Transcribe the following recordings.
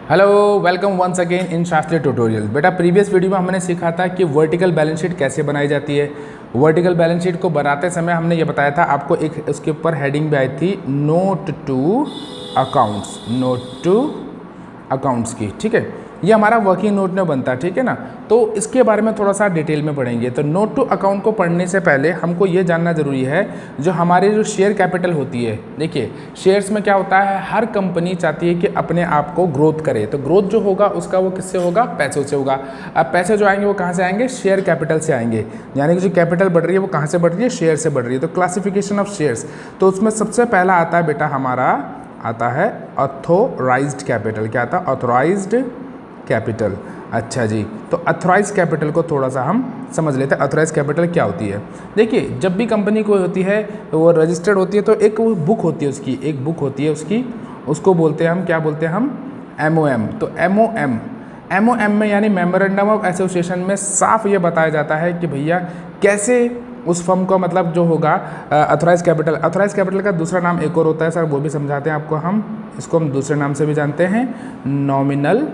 Hello, welcome once again in Shastri tutorial. बेटा previous video में हमने सीखा था कि वर्टिकल बैलेंस शीट कैसे बनाई जाती है। वर्टिकल बैलेंस शीट को बनाते समय हमने ये बताया था, आपको एक उसके ऊपर हेडिंग भी आई थी, note to accounts, note to accounts की। ठीक है, ये हमारा वर्किंग नोट में बनता है, ठीक है ना। तो इसके बारे में थोड़ा सा डिटेल में पढ़ेंगे। तो नोट टू अकाउंट को पढ़ने से पहले हमको ये जानना ज़रूरी है, जो हमारे जो शेयर कैपिटल होती है। देखिए, शेयर्स में क्या होता है, हर कंपनी चाहती है कि अपने आप को ग्रोथ करे। तो ग्रोथ जो होगा उसका वो किससे होगा, पैसों से होगा। अब पैसे जो आएंगे वो कहाँ से आएंगे, शेयर कैपिटल से आएंगे। यानी कि जो कैपिटल बढ़ रही है वो कहाँ से बढ़ रही है, शेयर से बढ़ रही है। तो क्लासिफिकेशन ऑफ शेयर्स, तो उसमें सबसे पहला आता है बेटा हमारा, आता है ऑथोराइज्ड कैपिटल। क्या आता है, ऑथोराइज्ड कैपिटल। अच्छा जी, तो अथोराइज कैपिटल को थोड़ा सा हम समझ लेते हैं। अथोराइज कैपिटल क्या होती है। देखिए, जब भी कंपनी कोई होती है तो वो रजिस्टर्ड होती है, तो एक बुक होती है उसकी, एक बुक होती है उसकी, उसको बोलते हैं हम, क्या बोलते हैं हम, MOM। तो MOM में यानी मेमोरेंडम ऑफ एसोसिएशन में साफ ये बताया जाता है कि भैया कैसे उस फर्म को, मतलब जो होगा अथोराइज कैपिटल। अथोराइज कैपिटल का दूसरा नाम एक और होता है सर, वो भी समझाते हैं आपको हम। इसको हम दूसरे नाम से भी जानते हैं, नॉमिनल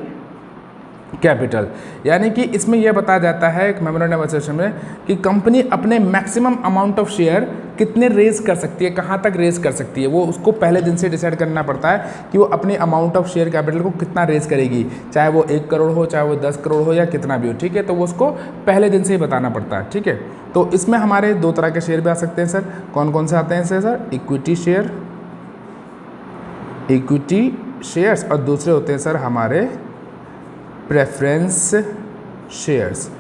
कैपिटल। यानी कि इसमें यह बताया जाता है मेमोरेंडम ऑफ एसोसिएशन में कि कंपनी अपने मैक्सिमम अमाउंट ऑफ शेयर कितने रेज कर सकती है, कहाँ तक रेज कर सकती है, वो उसको पहले दिन से डिसाइड करना पड़ता है कि वो अपने अमाउंट ऑफ शेयर कैपिटल को कितना रेज करेगी। चाहे वो 1 करोड़ हो, चाहे वो 10 करोड़ हो, या कितना भी हो, ठीक है। तो वो उसको पहले दिन से ही बताना पड़ता है, ठीक है। तो इसमें हमारे दो तरह के शेयर भी आ सकते हैं सर। कौन कौन से आते हैं sir, equity share, equity shares, और दूसरे होते हैं सर हमारे प्रेफरेंस शेयर्स।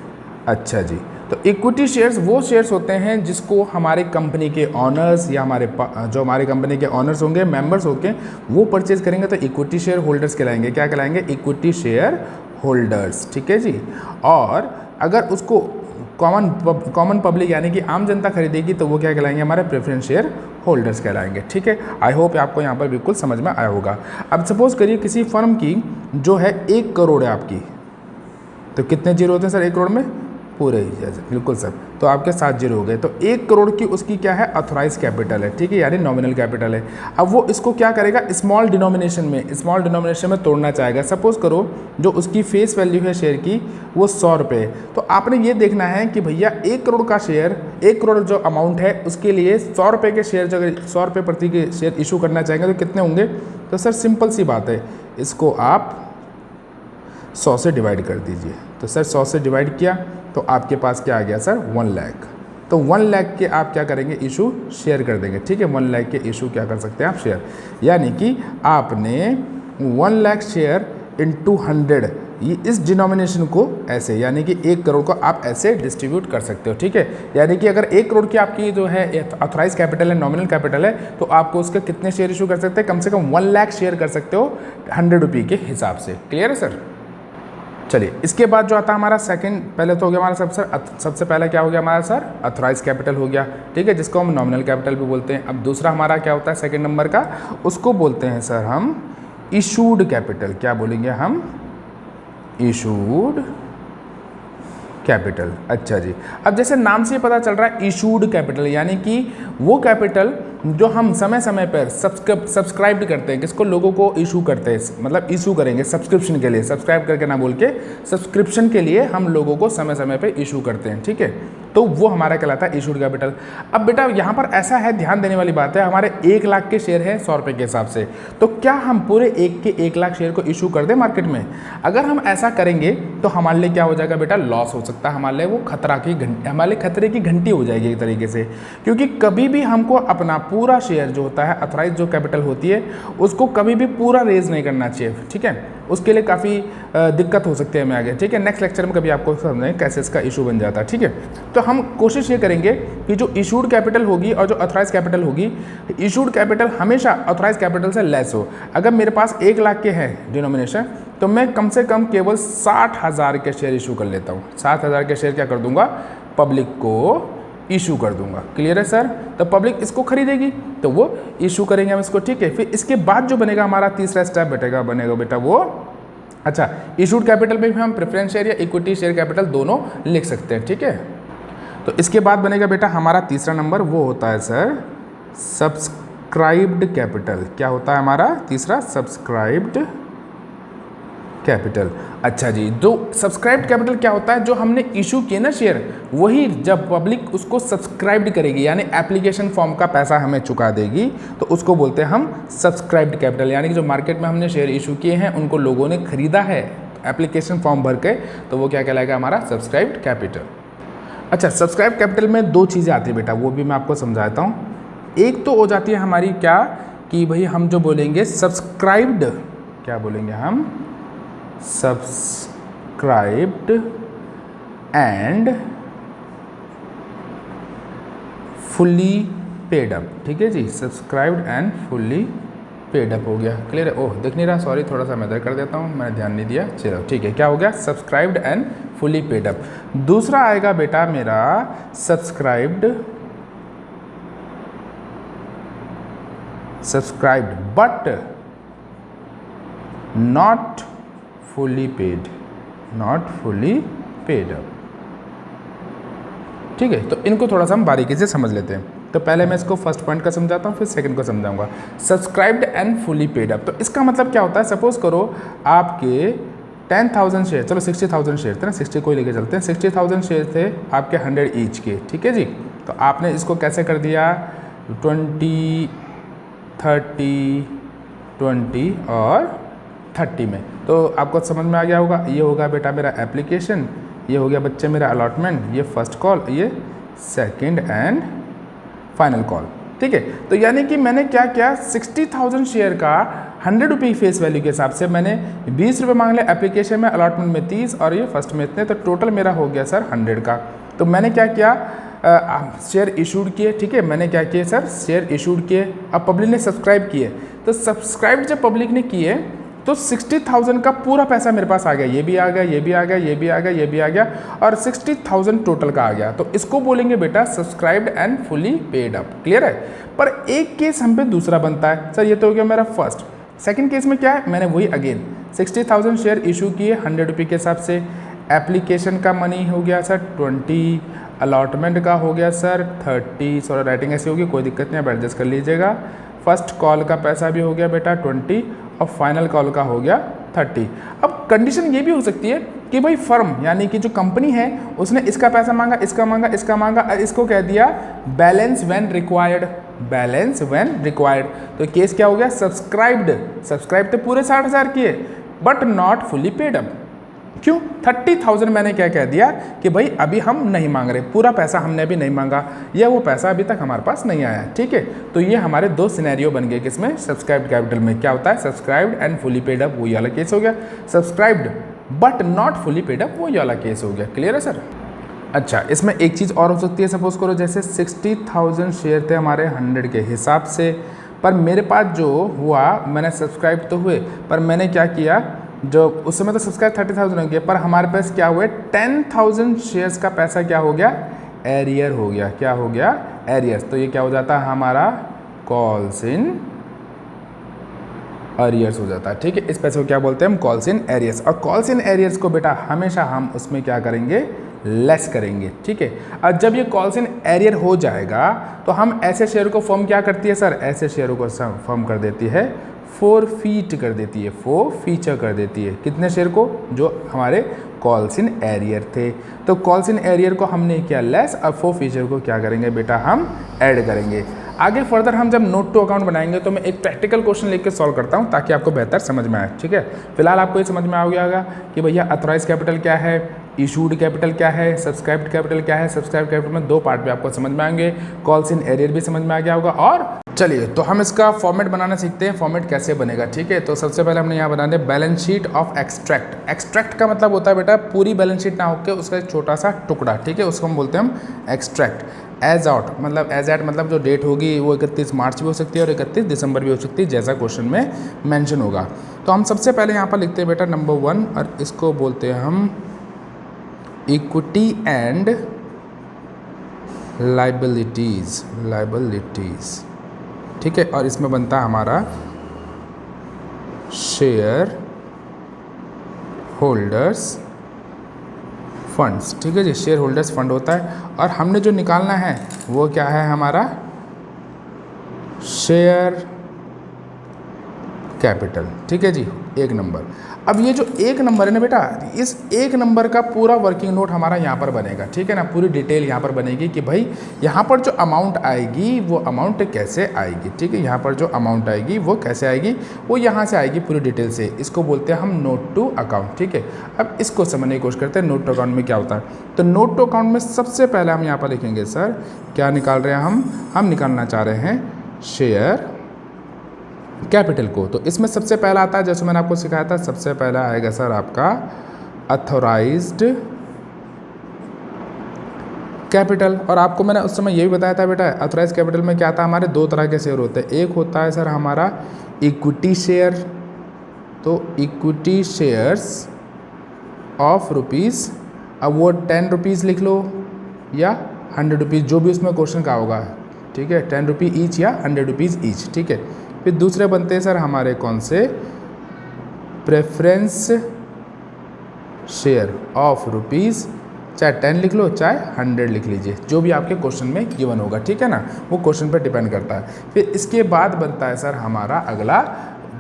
अच्छा जी, तो इक्विटी शेयर्स वो शेयर्स होते हैं जिसको हमारे कंपनी के ऑनर्स या जो हमारे कंपनी के ऑनर्स होंगे, मेंबर्स होंगे, वो परचेज करेंगे, तो इक्विटी शेयर होल्डर्स कहलाएंगे। क्या कहलाएंगे, इक्विटी शेयर होल्डर्स, ठीक है जी। और अगर उसको कॉमन पब्लिक यानी कि आम जनता खरीदेगी तो वो क्या कहलाएंगे, हमारे प्रेफरेंस शेयर होल्डर्स कहलाएंगे, ठीक है। आई होप आपको यहाँ पर बिल्कुल समझ में आया होगा। अब सपोज करिए किसी फर्म की जो है 1 करोड़ है आपकी, तो कितने जीरो होते हैं सर 1 करोड़ में, पूरे ही, बिल्कुल सर। तो आपके 7 जीरो हो गए। तो 1 करोड़ की उसकी क्या है, अथोराइज कैपिटल है, ठीक है, यानी नॉमिनल कैपिटल है। अब वो इसको क्या करेगा, स्मॉल डिनोमिनेशन में तोड़ना चाहेगा। सपोज करो जो उसकी फेस वैल्यू है शेयर की वो 100 रुपये। तो आपने ये देखना है कि भैया 1 करोड़ का शेयर, 1 करोड़ जो अमाउंट है उसके लिए 100 रुपये के शेयर, जो अगर 100 रुपये प्रति के शेयर इशू करना चाहेंगे तो कितने होंगे। तो सर सिंपल सी बात है, इसको आप 100 से डिवाइड कर दीजिए। तो सर 100 से डिवाइड किया तो आपके पास क्या आ गया सर, 1 लाख। तो 1 लाख के आप क्या करेंगे, इशू शेयर कर देंगे, ठीक है। 1 लाख के इशू क्या कर सकते हैं आप, शेयर। यानी कि आपने 1 लाख शेयर इंटू 100, ये इस डिनोमिनेशन को ऐसे, यानी कि 1 करोड़ को आप ऐसे डिस्ट्रीब्यूट कर सकते हो, ठीक है। यानी कि अगर 1 करोड़ की आपकी जो है अथोराइज कैपिटल है, नॉमिनल कैपिटल है, तो आपको उसके कितने शेयर इशू कर सकते हैं, कम से कम 1 लाख शेयर कर सकते हो 100 रुपये के हिसाब से। क्लियर है सर। चलिए, इसके बाद जो आता है हमारा सेकंड, पहले तो हो गया हमारा सबसे पहला क्या हो गया हमारा सर, अथोराइज कैपिटल हो गया, ठीक है, जिसको हम नॉमिनल कैपिटल भी बोलते हैं। अब दूसरा हमारा क्या होता है सेकंड नंबर का, उसको बोलते हैं सर हम इशूड कैपिटल। क्या बोलेंगे हम, इशूड कैपिटल। अच्छा जी, अब जैसे नाम से पता चल रहा है इशूड कैपिटल, यानी कि वो कैपिटल जो हम समय समय पर सब्सक्राइब करते हैं, किसको, लोगों को इशू करते हैं, मतलब इशू करेंगे सब्सक्रिप्शन के लिए, सब्सक्राइब करके ना बोल के, सब्सक्रिप्शन के लिए हम लोगों को समय समय पर इशू करते हैं, ठीक है। तो वो हमारा कहलाता है इशूड कैपिटल। अब बेटा यहाँ पर ऐसा है, ध्यान देने वाली बात है, हमारे 1 लाख के शेयर हैं 100 रुपये के हिसाब से, तो क्या हम पूरे 1 लाख शेयर को इशू कर दें मार्केट में। अगर हम ऐसा करेंगे तो हमारे लिए क्या हो जाएगा बेटा, लॉस हो सकता है, हमारे लिए वो हमारे खतरे की घंटी हो जाएगी एक तरीके से। क्योंकि कभी भी हमको अपना पूरा शेयर जो होता है, अथोराइज जो कैपिटल होती है, उसको कभी भी पूरा रेज नहीं करना चाहिए, ठीक है। उसके लिए काफ़ी दिक्कत हो सकती है हमें आगे, ठीक है। नेक्स्ट लेक्चर में कभी आपको समझेंगे कैसे इसका इशू बन जाता है, ठीक है। तो हम कोशिश ये करेंगे कि जो इशूड कैपिटल होगी और जो अथोराइज कैपिटल होगी, इशूड कैपिटल हमेशा अथोराइज कैपिटल से लेस हो। अगर मेरे पास 1 लाख के हैं डिनोमिनेशन, तो मैं कम से कम केवल 60,000 के शेयर इशू कर लेता हूँ। 60,000 के शेयर क्या कर दूंगा, पब्लिक को इशू कर दूंगा। क्लियर है सर। तो पब्लिक इसको खरीदेगी तो वो इशू करेंगे हम इसको, ठीक है। फिर इसके बाद जो बनेगा हमारा तीसरा स्टेप बनेगा बेटा वो, अच्छा, इशूड कैपिटल में भी हम प्रेफरेंस शेयर या इक्विटी शेयर कैपिटल दोनों लिख सकते हैं, ठीक है। तो इसके बाद बनेगा बेटा हमारा तीसरा नंबर, वो होता है सर सब्सक्राइब्ड कैपिटल। क्या होता है हमारा तीसरा, सब्सक्राइब्ड कैपिटल। अच्छा जी, जो सब्सक्राइब्ड कैपिटल क्या होता है, जो हमने इशू किए ना शेयर, वही जब पब्लिक उसको सब्सक्राइब्ड करेगी यानी एप्लीकेशन फॉर्म का पैसा हमें चुका देगी तो उसको बोलते हैं हम सब्सक्राइब्ड कैपिटल। यानी कि जो मार्केट में हमने शेयर इशू किए हैं उनको लोगों ने खरीदा है एप्लीकेशन फॉर्म भर के, तो वो क्या कहलाएगा, हमारा सब्सक्राइब्ड कैपिटल। अच्छा, सब्सक्राइब कैपिटल में दो चीज़ें आती है बेटा, वो भी मैं आपको समझाता हूँ। एक तो हो जाती है हमारी क्या कि भाई हम जो बोलेंगे सब्सक्राइब्ड, क्या बोलेंगे हम, subscribed and fully paid up. ठीक है जी, subscribed and fully paid up हो गया, क्लियर है। ओह दिख नहीं रहा, सॉरी, थोड़ा सा मैं इधर कर देता हूँ, मैंने ध्यान नहीं दिया। चलो ठीक है, क्या हो गया, subscribed and fully paid up. दूसरा आएगा बेटा मेरा subscribed but not fully paid, not fully paid up. ठीक है, तो इनको थोड़ा सा हम बारीकी से समझ लेते हैं। तो पहले मैं इसको फर्स्ट पॉइंट का समझाता हूँ, फिर सेकंड को समझाऊंगा। Subscribed and fully paid up, तो इसका मतलब क्या होता है, सपोज करो आपके 10,000 शेयर, चलो 60,000 शेयर थे ना, 60 को ही लेके चलते हैं, 60,000 शेयर थे आपके 100 ईच के। ठीक है जी, तो आपने इसको कैसे कर दिया, 20, 30, 20 और 30 में। तो आपको समझ में आ गया होगा, ये होगा बेटा मेरा एप्लीकेशन, ये हो गया बच्चे मेरा अलॉटमेंट, ये फर्स्ट कॉल, ये सेकंड एंड फाइनल कॉल। ठीक है, तो यानी कि मैंने क्या किया, 60,000 शेयर का 100 रुपये फेस वैल्यू के हिसाब से मैंने 20 रुपये मांग लिया, एप्लीकेशन में अलॉटमेंट में 30 और ये फर्स्ट में इतने, तो टोटल मेरा हो गया सर 100 का। तो मैंने क्या किया, शेयर इशूड किए। ठीक है, मैंने क्या किए सर, शेयर इशूड किए। अब पब्लिक ने सब्सक्राइब किए, तो सब्सक्राइब जब पब्लिक ने किए तो 60,000 का पूरा पैसा मेरे पास आ गया, ये भी आ गया, ये भी आ गया, ये भी आ गया, ये भी आ गया, और 60,000 टोटल का आ गया। तो इसको बोलेंगे बेटा subscribed and fully paid up, clear है। पर एक केस हम पे दूसरा बनता है, सर ये तो हो गया मेरा फर्स्ट। सेकंड केस में क्या है, मैंने वही अगेन 60,000 शेयर इशू किए 100 रुपये के हिसाब से, एप्लीकेशन का मनी हो गया सर 20, अलॉटमेंट का हो गया सर 30, सॉरी राइटिंग ऐसी होगी, कोई दिक्कत नहीं, आप एडजस्ट कर लीजिएगा। फर्स्ट कॉल का पैसा भी हो गया बेटा 20 और फाइनल कॉल का हो गया 30। अब कंडीशन ये भी हो सकती है कि भाई फर्म यानी कि जो कंपनी है उसने इसका पैसा मांगा, इसका मांगा, इसका मांगा, इसको कह दिया balance when required, balance when required. तो केस क्या हो गया, सब्सक्राइब्ड, सब्सक्राइब तो पूरे 60,000 किए but not fully paid up. क्यों, 30,000 मैंने क्या कह दिया कि भाई अभी हम नहीं मांग रहे, पूरा पैसा हमने अभी नहीं मांगा, या वो पैसा अभी तक हमारे पास नहीं आया। ठीक है, तो ये हमारे दो सिनेरियो बन गए, किसमें, सब्सक्राइब्ड कैपिटल में। क्या होता है, subscribed and fully paid up, वही वाला केस हो गया, subscribed but not fully paid up, वही वाला केस हो गया, क्लियर है सर। अच्छा, इसमें एक चीज़ और हो सकती है, सपोज करो जैसे 60,000 शेयर थे हमारे 100 के हिसाब से, पर मेरे पास जो हुआ, मैंने सब्सक्राइब तो हुए पर मैंने क्या किया, जो उस समय तो सब्सक्राइब 30,000 हो गया, पर हमारे पास क्या हुए 10,000 शेयर्स का पैसा क्या हो गया, एरियर हो गया। क्या हो गया, एरियर्स। तो ये क्या हो जाता है हमारा, कॉल्स इन एरियर्स हो जाता है। ठीक है, इस पैसे को क्या बोलते हैं हम, कॉल्स इन एरियर्स। और कॉल्स इन एरियर्स को बेटा हमेशा हम उसमें क्या करेंगे, लेस करेंगे। ठीक है, और जब ये कॉल्स इन एरियर हो जाएगा तो हम ऐसे शेयर को फर्म क्या करती है सर, ऐसे शेयरों को फर्म कर देती है, फोरफीट कर देती है, फीचर कर देती है। कितने शेयर को, जो हमारे कॉल्स इन एरियर थे। तो कॉल्स इन एरियर को हमने किया लेस, और फीचर को क्या करेंगे बेटा, हम ऐड करेंगे। आगे फर्दर हम जब नोट टू अकाउंट बनाएंगे तो मैं एक प्रैक्टिकल क्वेश्चन लिख के सॉल्व करता हूँ ताकि आपको बेहतर समझ में आए। ठीक है, फिलहाल आपको ये समझ में आ गया होगा कि भैया अथॉराइज कैपिटल क्या है, इशूड कैपिटल क्या है, सब्सक्राइब्ड कैपिटल क्या है। सब्सक्राइब कैपिटल में दो पार्ट भी आपको समझ में आएंगे, कॉल्स इन एरियर भी समझ में आ गया होगा। और चलिए तो हम इसका फॉर्मेट बनाना सीखते हैं, फॉर्मेट कैसे बनेगा। ठीक है, तो सबसे पहले हमने यहाँ बनाने balance sheet of extract. Extract का मतलब होता है बेटा पूरी बैलेंस शीट ना होकर उसका एक छोटा सा टुकड़ा। ठीक है, उसको हम बोलते हैं हम एक्सट्रैक्ट। एज आउट मतलब, एज एट मतलब जो डेट होगी वो 31 मार्च भी हो सकती है और 31 दिसंबर भी हो सकती है, जैसा क्वेश्चन में मेंशन होगा। तो हम सबसे पहले यहाँ पर लिखते हैं बेटा नंबर 1, और इसको बोलते हैं हम इक्विटी एंड लाइबिलिटीज़, लाइबिलिटीज़। ठीक है, और इसमें बनता है हमारा शेयर होल्डर्स फंड्स। ठीक है जी, शेयर होल्डर्स फंड होता है, और हमने जो निकालना है वो क्या है हमारा, शेयर कैपिटल, ठीक है जी, 1 नंबर। अब ये जो 1 नंबर है ना बेटा, इस 1 नंबर का पूरा वर्किंग नोट हमारा यहाँ पर बनेगा, ठीक है ना, पूरी डिटेल यहाँ पर बनेगी कि भाई यहाँ पर जो अमाउंट आएगी वो अमाउंट कैसे आएगी, ठीक है, यहाँ पर जो अमाउंट आएगी वो कैसे आएगी, वो यहाँ से आएगी पूरी डिटेल से। इसको बोलते हैं हम नोट टू अकाउंट, ठीक है। अब इसको समझने की कोशिश करते हैं नोट टू अकाउंट में क्या होता है। तो नोट टू अकाउंट में सबसे पहले हम यहाँ पर लिखेंगे सर, क्या निकाल रहे हैं हम निकालना चाह रहे हैं शेयर कैपिटल को। तो इसमें सबसे पहला आता है, जैसे मैंने आपको सिखाया था, सबसे पहला आएगा सर आपका अथॉराइज्ड कैपिटल। और आपको मैंने उस समय ये भी बताया था बेटा, अथॉराइज्ड कैपिटल में क्या था, हमारे 2 तरह के शेयर होते हैं। एक होता है सर हमारा इक्विटी शेयर, तो इक्विटी शेयर्स ऑफ रुपीज़, अब वो 10 रुपीज़ लिख लो या 100 रुपीज़, जो भी उसमें क्वेश्चन का होगा, ठीक है, 10 रुपीज़ ईच या 100 रुपीज़ ईच, ठीक है। फिर दूसरे बनते हैं सर हमारे कौन से, प्रेफरेंस शेयर ऑफ रुपीज़, चाहे 10 लिख लो चाहे 100 लिख लीजिए, जो भी आपके क्वेश्चन में गिवन होगा, ठीक है ना, वो क्वेश्चन पर डिपेंड करता है। फिर इसके बाद बनता है सर हमारा अगला,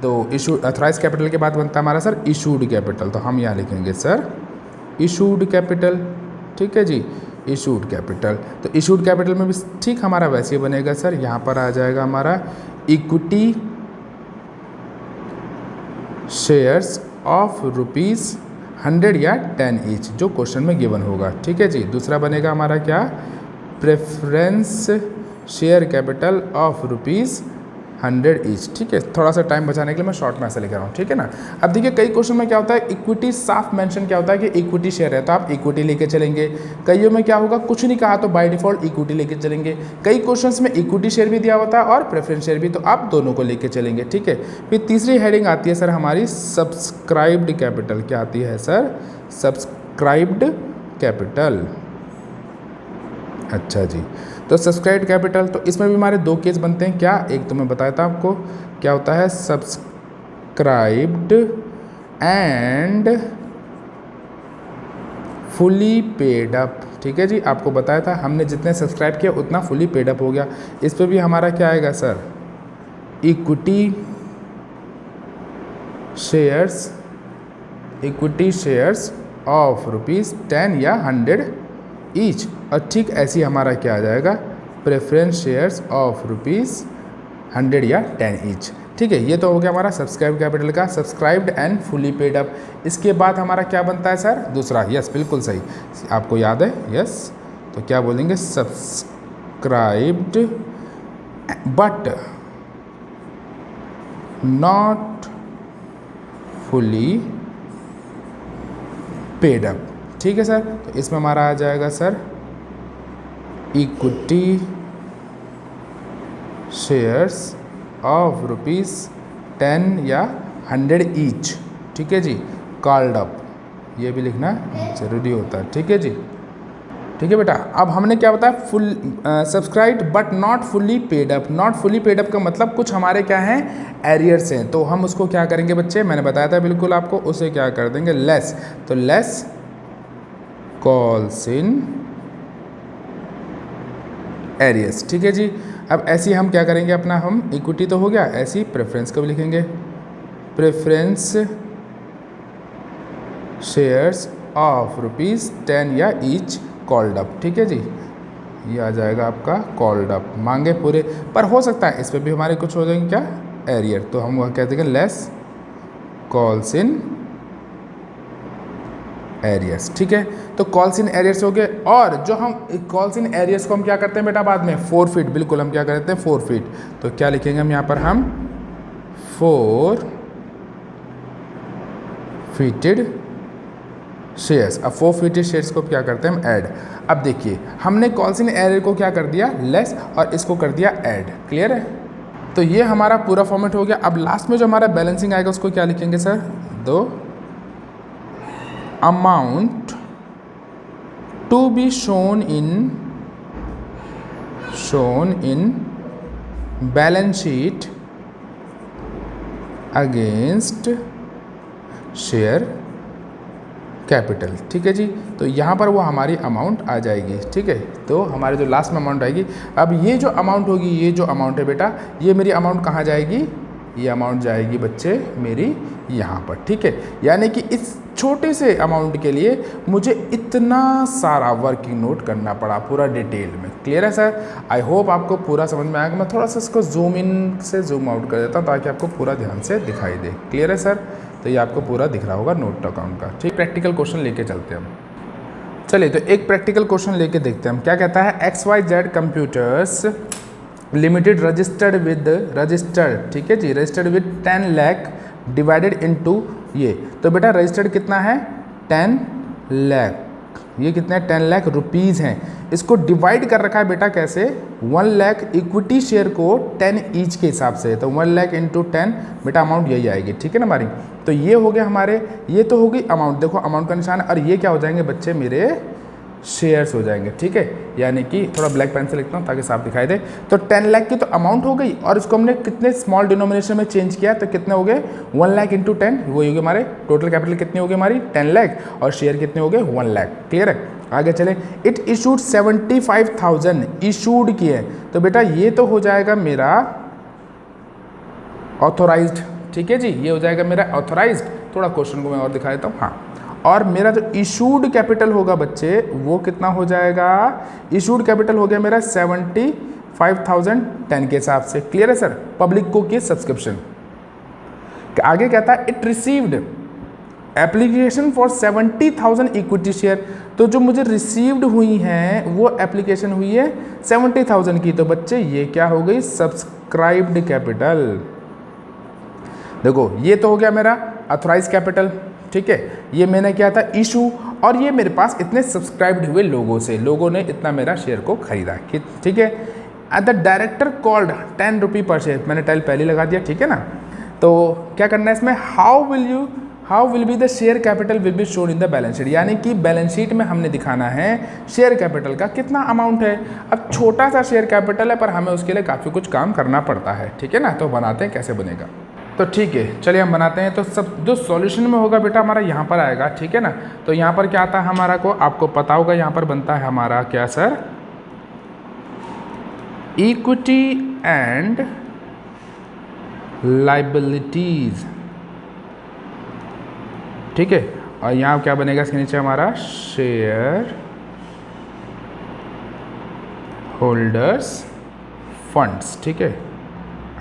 तो इशू अथॉराइज कैपिटल के बाद बनता है हमारा सर इशूड कैपिटल। तो हम यहाँ लिखेंगे सर इशूड कैपिटल, ठीक है जी, इशूड कैपिटल। तो इशूड कैपिटल में भी ठीक हमारा वैसे ही बनेगा सर, यहाँ पर आ जाएगा हमारा इक्विटी शेयर्स ऑफ रुपीज़ 100 या 10 ईच, जो क्वेश्चन में गिवन होगा, ठीक है जी। दूसरा बनेगा हमारा क्या, preference share capital of rupees 100 each, ठीक है। थोड़ा सा टाइम बचाने के लिए मैं शॉर्ट में ऐसा लिख रहा हूँ, ठीक है ना। अब देखिए कई क्वेश्चन में क्या होता है, इक्विटी साफ मेंशन क्या होता है कि इक्विटी शेयर है, तो आप इक्विटी लेके चलेंगे। कईयों में क्या होगा, कुछ नहीं कहा तो बाय डिफॉल्ट इक्विटी लेके चलेंगे। कई क्वेश्चंस में इक्विटी शेयर भी दिया होता है और प्रेफरेंस शेयर भी, तो आप दोनों को लेके चलेंगे, ठीक है। फिर तीसरी हेडिंग आती है सर हमारी सब्सक्राइब्ड कैपिटल। क्या आती है सर, सब्सक्राइब्ड कैपिटल। अच्छा जी, तो सब्सक्राइब्ड कैपिटल, तो इसमें भी हमारे 2 केस बनते हैं। क्या, एक तो मैं बताया था आपको क्या होता है, subscribed and fully paid up, ठीक है जी। आपको बताया था हमने जितने सब्सक्राइब किया उतना फुली पेड अप हो गया। इस पर भी हमारा क्या आएगा sir, equity shares of rupees 10 या 100 ईच। और ठीक ऐसे ही हमारा क्या आ जाएगा, प्रेफरेंस शेयर्स ऑफ रुपीज़ 100 या 10 ईच, ठीक है। ये तो हो गया हमारा सब्सक्राइब कैपिटल का, subscribed and fully paid up. इसके बाद हमारा क्या बनता है सर, दूसरा, यस बिल्कुल सही, आपको याद है, यस। तो क्या बोलेंगे, subscribed but not fully paid up, ठीक है सर। तो इसमें हमारा आ जाएगा sir equity shares of rupees 10 या 100 ईच, ठीक है जी, कॉल्ड अप, ये भी लिखना ज़रूरी होता है, ठीक है जी, ठीक है बेटा। अब हमने क्या बताया, full subscribed but not fully paid up. Not fully paid up का मतलब कुछ हमारे क्या हैं, एरियर्स हैं, तो हम उसको क्या करेंगे बच्चे, मैंने बताया था बिल्कुल आपको, उसे क्या कर देंगे, लेस। तो लेस कॉल्स इन एरियर्स, ठीक है जी। अब ऐसे ही हम क्या करेंगे अपना, हम इक्विटी तो हो गया, ऐसे ही प्रेफरेंस को भी लिखेंगे, प्रेफरेंस शेयर्स ऑफ रुपीज़ 10 या ईच कॉल्ड अप, ठीक है जी। ये आ जाएगा आपका कॉल्ड अप, मांगे पूरे, पर हो सकता है इस पर भी हमारे कुछ हो जाएंगे क्या, एरियर, तो हम वह कहते हैं लेस कॉल्स इन एरियर्स, ठीक है। तो कॉल्स इन एरियर्स हो गए। और जो हम कॉल्स इन एरियर्स को हम क्या करते हैं बेटा बाद में, फोरफिट, बिल्कुल हम क्या करते हैं, फोरफिट। तो क्या लिखेंगे हम यहाँ पर, हम फोरफिटेड शेयर्स। अब फोरफिटेड शेयर्स को क्या करते हैं हम, ऐड। अब देखिए हमने कॉल्स इन एरियर को क्या कर दिया, लेस, और इसको कर दिया ऐड, क्लियर है। तो ये हमारा पूरा फॉर्मेट हो गया। अब लास्ट में जो हमारा बैलेंसिंग आएगा उसको क्या लिखेंगे सर, दो amount to be shown in balance sheet against share capital, ठीक है जी। तो यहाँ पर वो हमारी अमाउंट आ जाएगी, ठीक है। तो हमारे जो लास्ट में अमाउंट आएगी, अब ये जो अमाउंट होगी, ये जो अमाउंट है बेटा, ये मेरी अमाउंट कहाँ जाएगी, ये अमाउंट जाएगी बच्चे मेरी यहाँ पर, ठीक है। यानी कि इस छोटे से अमाउंट के लिए मुझे इतना सारा वर्किंग नोट करना पड़ा पूरा डिटेल में। क्लियर है सर? आई होप आपको पूरा समझ में आएगा। मैं थोड़ा सा इसको जूम इन से जूम आउट कर देता हूँ ताकि आपको पूरा ध्यान से दिखाई दे। क्लियर है सर? तो ये आपको पूरा दिख रहा होगा नोट अकाउंट का, ठीक। प्रैक्टिकल क्वेश्चन लेके चलते हैं हम। चलिए तो एक प्रैक्टिकल क्वेश्चन लेके देखते हैं हम। क्या कहता है, XYZ कंप्यूटर्स लिमिटेड रजिस्टर्ड, ठीक है जी, registered with 10 lakh divided into ये। तो बेटा रजिस्टर्ड कितना है, 10 लाख। ये कितने 10 लाख रुपीज़ हैं। इसको डिवाइड कर रखा है बेटा कैसे, 1 लाख इक्विटी शेयर को 10 ईच के हिसाब से। तो 1 लाख इंटू 10 बेटा अमाउंट यही आएगी, ठीक है ना हमारी। तो ये हो गया हमारे, ये तो होगी अमाउंट, देखो अमाउंट का निशान है। और ये क्या हो जाएंगे बच्चे मेरे शेयर्स हो जाएंगे, ठीक है। यानी कि थोड़ा ब्लैक पेन से लिखता हूँ ताकि साफ दिखाई दे। तो 10 लाख की तो अमाउंट हो गई और इसको हमने कितने स्मॉल डिनोमिनेशन में चेंज किया, तो कितने हो गए 1 लाख इंटू 10, वही हो गए हमारे टोटल कैपिटल कितनी हो गई हमारी 10 लाख और शेयर कितने हो गए 1 लाख। क्लियर है? आगे चले। इट इशूड 75,000 इशूड किए। तो बेटा ये तो हो जाएगा मेरा ऑथोराइज्ड, ठीक है जी, ये हो जाएगा मेरा ऑथोराइज्ड। थोड़ा क्वेश्चन को मैं और दिखा देता हूँ, हाँ। और मेरा जो इशूड कैपिटल होगा बच्चे वो कितना हो जाएगा, इशूड कैपिटल हो गया मेरा 75,000 10 के हिसाब से। क्लियर है सर? पब्लिक को किए सब्सक्रिप्शन। आगे कहता है it received application for 70,000 equity share. तो जो मुझे रिसीव्ड हुई हैं वो एप्लीकेशन हुई है 70,000 की। तो बच्चे ये क्या हो गई, सब्सक्राइब्ड कैपिटल। देखो ये तो हो गया मेरा ऑथराइज कैपिटल, ठीक है। ये मैंने क्या था इशू, और ये मेरे पास इतने सब्सक्राइब्ड हुए लोगों से, लोगों ने इतना मेरा शेयर को खरीदा, ठीक है। एट द डायरेक्टर कॉल्ड 10 रुपी पर शेयर, मैंने टाइल पहले लगा दिया, ठीक है ना। तो क्या करना है इसमें, how will be the share capital will be shown in the balance sheet. यानी कि बैलेंस शीट में हमने दिखाना है शेयर कैपिटल का कितना अमाउंट है। अब छोटा सा शेयर कैपिटल है पर हमें उसके लिए काफ़ी कुछ काम करना पड़ता है, ठीक है ना। तो बनाते हैं कैसे बनेगा, तो ठीक है चलिए हम बनाते हैं। तो सब जो सॉल्यूशन में होगा बेटा हमारा यहाँ पर आएगा, ठीक है ना। तो यहाँ पर क्या आता है हमारा को, आपको पता होगा यहाँ पर बनता है हमारा क्या सर, इक्विटी एंड लाइबिलिटीज, ठीक है। और यहाँ क्या बनेगा इसके नीचे हमारा शेयर होल्डर्स फंड्स, ठीक है।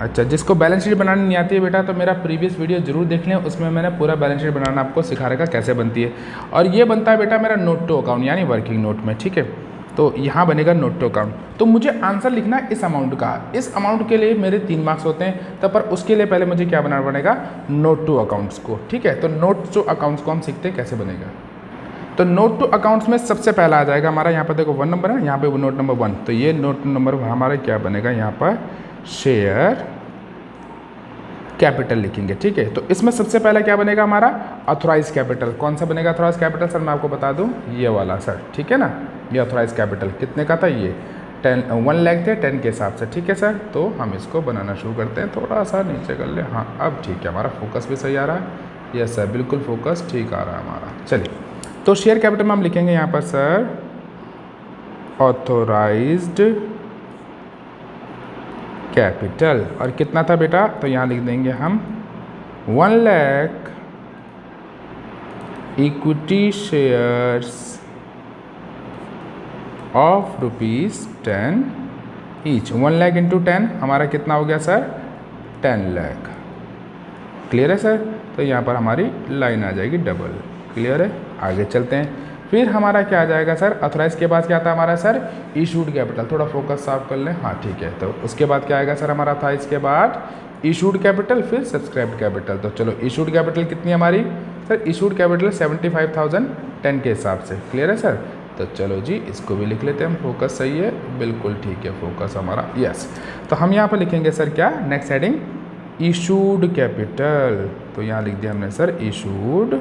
अच्छा, जिसको बैलेंस शीट बनानी नहीं आती है बेटा तो मेरा प्रीवियस वीडियो जरूर देख लें, उसमें मैंने पूरा बैलेंस शीट बनाना आपको सिखा रखा कैसे बनती है। और ये बनता है बेटा मेरा नोट टू अकाउंट यानी वर्किंग नोट में, ठीक है। तो यहाँ बनेगा नोट टू अकाउंट। तो मुझे आंसर लिखना है इस अमाउंट का। इस अमाउंट के लिए मेरे 3 मार्क्स होते हैं, तो पर उसके लिए पहले मुझे क्या बनाना पड़ेगा, नोट टू अकाउंट्स को, ठीक है। तो नोट टू अकाउंट्स को हम सीखते हैं कैसे बनेगा। तो नोट टू अकाउंट्स में सबसे पहला आ जाएगा हमारा, यहाँ पर देखो 1 नंबर है, यहाँ पे नोट नंबर 1। तो ये नोट नंबर हमारा क्या बनेगा, यहाँ पर शेयर कैपिटल लिखेंगे, ठीक है। तो इसमें सबसे पहले क्या बनेगा हमारा ऑथराइज कैपिटल। कौन सा बनेगा ऑथराइज कैपिटल सर, मैं आपको बता दूं ये वाला सर, ठीक है ना। ये ऑथराइज कैपिटल कितने का था, ये 1 लाख थे 10 के हिसाब से, ठीक है सर। तो हम इसको बनाना शुरू करते हैं, थोड़ा सा नीचे कर ले, हाँ अब ठीक है, हमारा फोकस भी सही आ रहा है। यस सर, बिल्कुल फोकस ठीक आ रहा है हमारा। चलिए तो शेयर कैपिटल में हम लिखेंगे यहाँ पर सर ऑथोराइज्ड कैपिटल। और कितना था बेटा, तो यहाँ लिख देंगे हम 1 lakh equity shares of ₹10 each. 1 lakh into 10 हमारा कितना हो गया सर, 10 लाख। क्लियर है सर? तो यहाँ पर हमारी लाइन आ जाएगी डबल। क्लियर है? आगे चलते हैं। फिर हमारा क्या आ जाएगा सर, ऑथराइज के बाद क्या आता है हमारा सर, इशूड कैपिटल। थोड़ा फोकस साफ कर लें, हाँ ठीक है। तो उसके बाद क्या आएगा सर हमारा ऑथराइज के बाद इशूड कैपिटल, फिर सब्सक्राइब्ड कैपिटल। तो चलो इशूड कैपिटल कितनी हमारी सर, इशूड कैपिटल 75,000 10 के हिसाब से। क्लियर है सर? तो चलो जी इसको भी लिख लेते हैं हम, फोकस सही है, बिल्कुल ठीक है फोकस हमारा, यस। तो हम यहाँ पर लिखेंगे सर क्या, नेक्स्ट हेडिंग इशूड कैपिटल। तो यहाँ लिख दिया हमने sir issued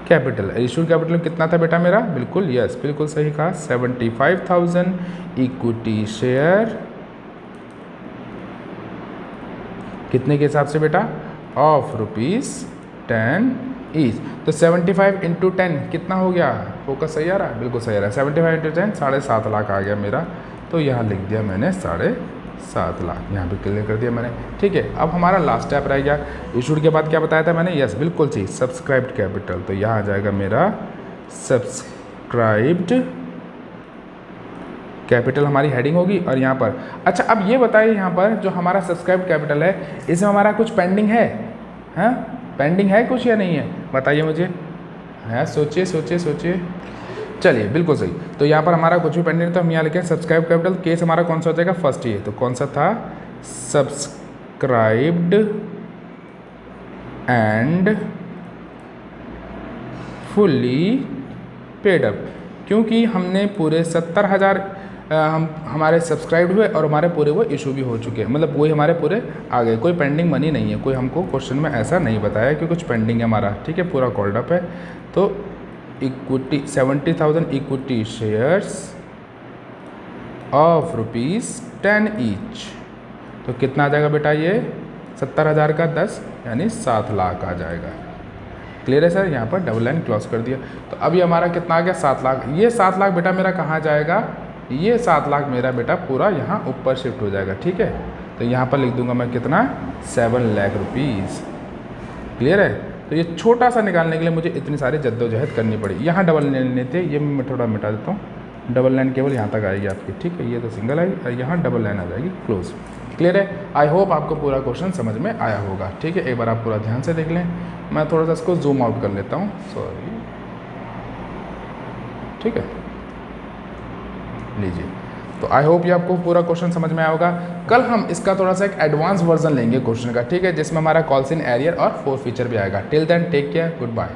capital. Issued capital कितना था बेटा मेरा, बिल्कुल यस बिल्कुल सही कहा, 75,000 इक्विटी शेयर कितने के हिसाब से बेटा, ऑफ ₹10 ईच। तो 75 इंटू 10 कितना हो गया, फोकस सही आ रहा है, बिल्कुल सही आ रहा है। 75 इंटू 10 7.5 लाख आ गया मेरा। तो यहाँ लिख दिया मैंने 7 लाख, यहाँ पे क्लियर कर दिया मैंने। ठीक है, अब हमारा लास्ट स्टेप रह गया। इशूड के बाद क्या बताया था मैंने? यस, बिल्कुल सही, सब्सक्राइब्ड कैपिटल। तो यहाँ आ जाएगा मेरा सब्सक्राइब्ड कैपिटल, हमारी हेडिंग होगी। और यहाँ पर अच्छा, अब ये बताइए, यहाँ पर जो हमारा सब्सक्राइब्ड कैपिटल है, इसमें हमारा कुछ पेंडिंग है? हाँ, पेंडिंग है कुछ या नहीं है? बताइए मुझे। हाँ, सोचिए सोचिए सोचिए। चलिए, बिल्कुल सही। तो यहाँ पर हमारा कुछ भी पेंडिंग है, तो हम यहाँ लिखें सब्सक्राइब कैपिटल। केस हमारा कौन सा हो जाएगा? फर्स्ट ही है, तो कौन सा था? Subscribed and fully paid up, क्योंकि हमने पूरे 70,000 हमारे सब्सक्राइब हुए और हमारे पूरे वो इशू भी हो चुके हैं, मतलब वही हमारे पूरे आ गए, कोई पेंडिंग मनी नहीं है। कोई हमको क्वेश्चन में ऐसा नहीं बताया कि कुछ पेंडिंग है हमारा। ठीक है, पूरा कॉल्ड अप है। तो equity 70,000 equity shares of ₹10 each, तो कितना आ जाएगा बेटा? ये 70,000 का 10 यानी 7 लाख आ जाएगा। क्लियर है सर? यहाँ पर डबल लाइन क्लोज कर दिया। तो अभी हमारा कितना आ गया? 7 लाख। ये 7 लाख बेटा मेरा कहाँ जाएगा? ये 7 लाख मेरा बेटा पूरा यहाँ ऊपर शिफ्ट हो जाएगा। ठीक है, तो यहाँ पर लिख दूंगा मैं कितना? 7 लाख रुपीज़। क्लियर है? तो ये छोटा सा निकालने के लिए मुझे इतनी सारी जद्दोजहद करनी पड़ी। यहाँ डबल लाइन लेते, ये मैं थोड़ा मिटा देता हूँ। डबल लाइन केवल यहाँ तक आएगी आपकी। ठीक है, ये तो सिंगल आएगी और यहाँ डबल लाइन आ जाएगी क्लोज। क्लियर है? आई होप आपको पूरा क्वेश्चन समझ में आया होगा। ठीक है, एक बार आप पूरा ध्यान से देख लें। मैं थोड़ा सा इसको जूम आउट कर लेता हूँ, सॉरी। ठीक है, लीजिए। तो आई होप ये आपको पूरा क्वेश्चन समझ में आया होगा। कल हम इसका थोड़ा सा एक एडवांस वर्जन लेंगे क्वेश्चन का। ठीक है, जिसमें हमारा कॉल्स इन एरियर और 4 फीचर भी आएगा। Till then take care, good bye.